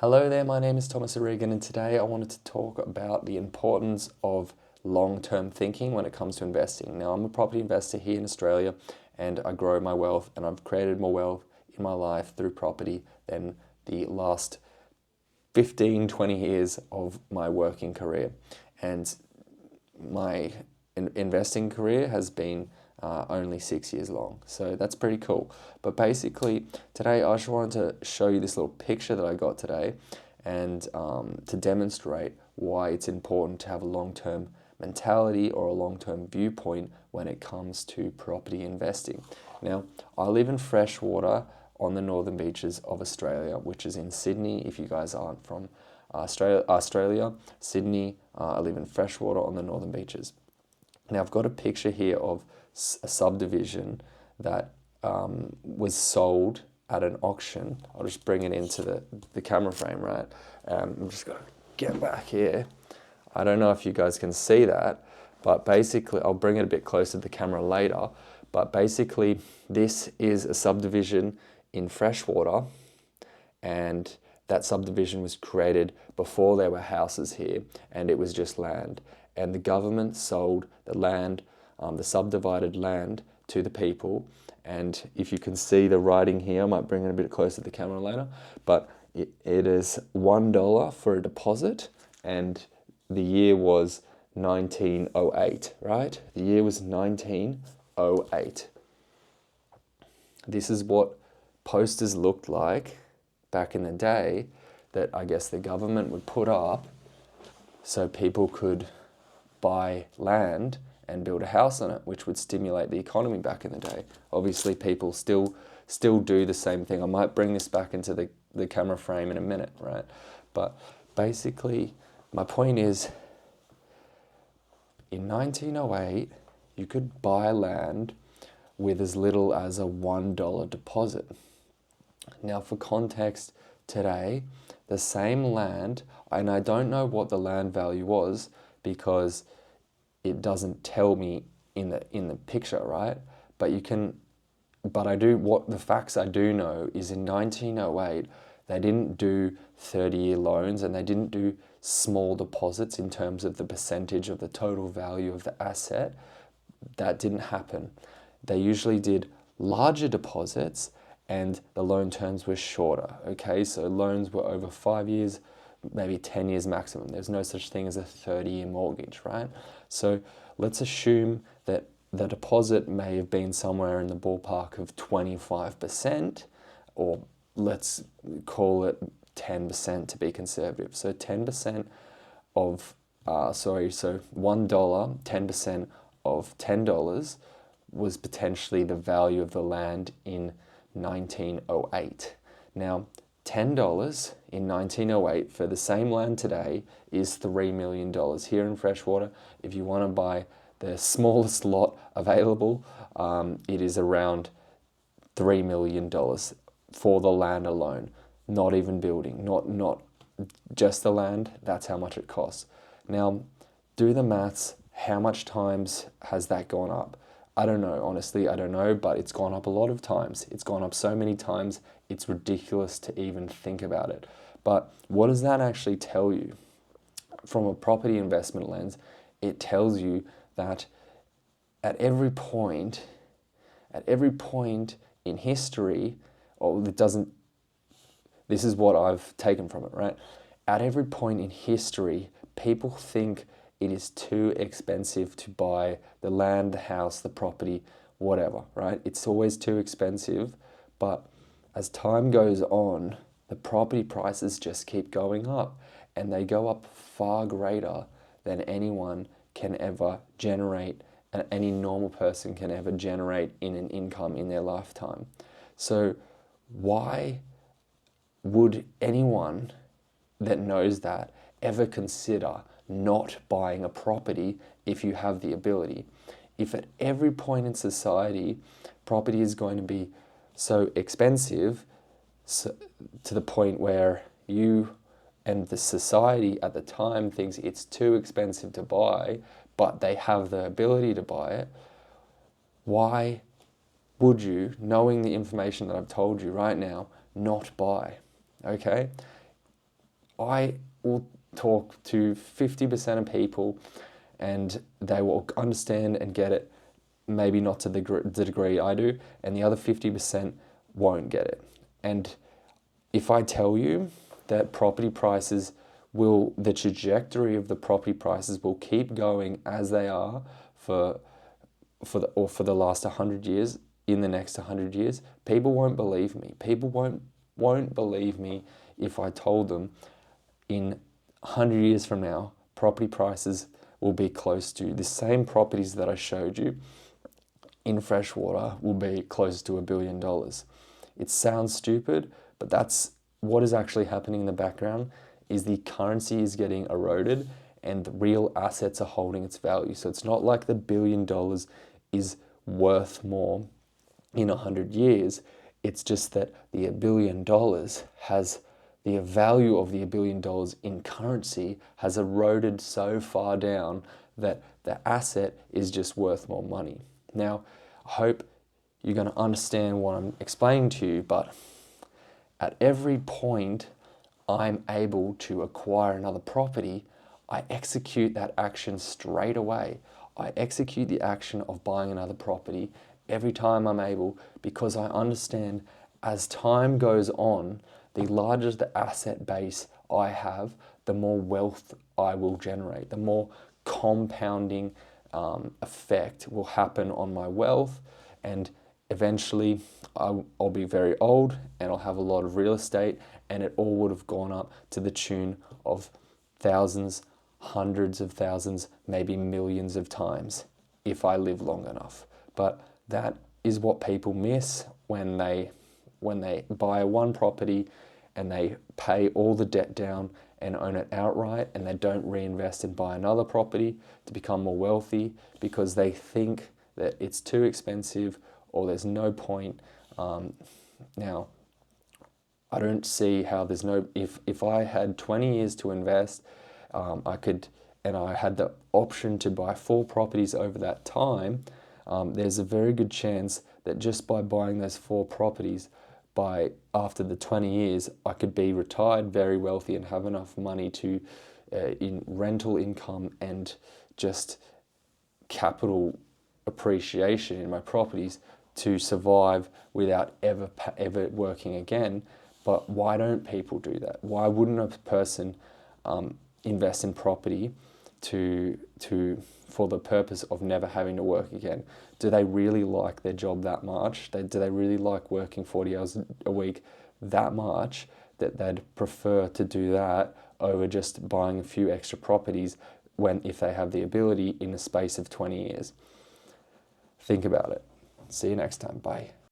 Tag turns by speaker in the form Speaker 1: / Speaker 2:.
Speaker 1: Hello there, my name is Thomas O'Regan, and today I wanted to talk about the importance of long-term thinking when it comes to investing. Now, I'm a property investor here in Australia, and I grow my wealth, and I've created more wealth in my life through property than the last 15, 20 years of my working career. And my investing career has been only 6 years long. So that's pretty cool. But basically, today I just wanted to show you this little picture that I got today and to demonstrate why it's important to have a long-term mentality or a long-term viewpoint when it comes to property investing. Now, I live in Freshwater on the northern beaches of Australia, which is in Sydney. If you guys aren't from Australia, Sydney, I live in Freshwater on the northern beaches. Now, I've got a picture here of a subdivision that was sold at an auction. I'll just bring it into the camera frame, right? I'm just going to get back here. I don't know if you guys can see that, but basically, I'll bring it a bit closer to the camera later. But basically, this is a subdivision in Freshwater, and that subdivision was created before there were houses here, and it was just land. And the government sold the land, the subdivided land, to the people. And if you can see the writing here, I might bring it a bit closer to the camera later, but it is $1 for a deposit, and the year was 1908, right? The year was 1908. This is what posters looked like back in the day that I guess the government would put up so people could buy land and build a house on it, which would stimulate the economy back in the day. Obviously, people still do the same thing. I might bring this back into the camera frame in a minute, right? But basically, my point is, in 1908, you could buy land with as little as a $1 deposit. Now, for context, today, the same land, and I don't know what the land value was because it doesn't tell me in the picture, right? But what the facts I do know is in 1908, they didn't do 30-year loans and they didn't do small deposits in terms of the percentage of the total value of the asset. That didn't happen. They usually did larger deposits and the loan terms were shorter, okay? So loans were over 5 years, maybe 10 years maximum. There's no such thing as a 30-year mortgage, right? So let's assume that the deposit may have been somewhere in the ballpark of 25%, or let's call it 10% to be conservative. So 10% of, so $1, 10% of $10 was potentially the value of the land in 1908. Now, $10 in 1908 for the same land today is $3 million. Here in Freshwater, if you want to buy the smallest lot available, it is around $3 million for the land alone, not even building, not just the land. That's how much it costs. Now, do the maths. How much times has that gone up? I don't know, honestly, I don't know, but it's gone up a lot of times. It's gone up so many times, it's ridiculous to even think about it. But what does that actually tell you? From a property investment lens, it tells you that at every point in history, this is what I've taken from it, right? At every point in history, people think it is too expensive to buy the land, the house, the property, whatever, right? It's always too expensive, but as time goes on, the property prices just keep going up, and they go up far greater than anyone can ever generate, and any normal person can ever generate in an income in their lifetime. So why would anyone that knows that ever consider not buying a property if you have the ability? If at every point in society, property is going to be so expensive, to the point where you and the society at the time thinks it's too expensive to buy, but they have the ability to buy it, why would you, knowing the information that I've told you right now, not buy? Okay? I will talk to 50% of people and they will understand and get it, maybe not to the degree I do, and the other 50% won't get it. And if I tell you that the trajectory of the property prices will keep going as they are for the last 100 years, in the next 100 years, people won't believe me. People won't believe me if I told them in 100 years from now, property prices will be close to the same properties that I showed you in freshwater will be close to $1 billion. It sounds stupid, but that's what is actually happening in the background is the currency is getting eroded and the real assets are holding its value. So it's not like the $1 billion is worth more in 100 years. It's just that the $1 billion has the value of the $1 billion in currency has eroded so far down that the asset is just worth more money. Now, I hope you're going to understand what I'm explaining to you, but at every point I'm able to acquire another property, I execute that action straight away. I execute the action of buying another property every time I'm able because I understand as time goes on, the larger the asset base I have, the more wealth I will generate, the more compounding effect will happen on my wealth, and eventually I'll be very old and I'll have a lot of real estate, and it all would have gone up to the tune of thousands, hundreds of thousands, maybe millions of times if I live long enough. But that is what people miss when they buy one property and they pay all the debt down and own it outright, and they don't reinvest and buy another property to become more wealthy because they think that it's too expensive or there's no point. Now, I don't see how there's no, if I had 20 years to invest, I could, and I had the option to buy 4 properties over that time, there's a very good chance that just by buying those 4 properties, after the 20 years, I could be retired, very wealthy, and have enough money to in rental income and just capital appreciation in my properties to survive without ever working again. But why don't people do that? Why wouldn't a person invest in property for the purpose of never having to work again? Do they really like their job that much? Do they really like working 40 hours a week that much that they'd prefer to do that over just buying a few extra properties if they have the ability in the space of 20 years? Think about it. See you next time. Bye.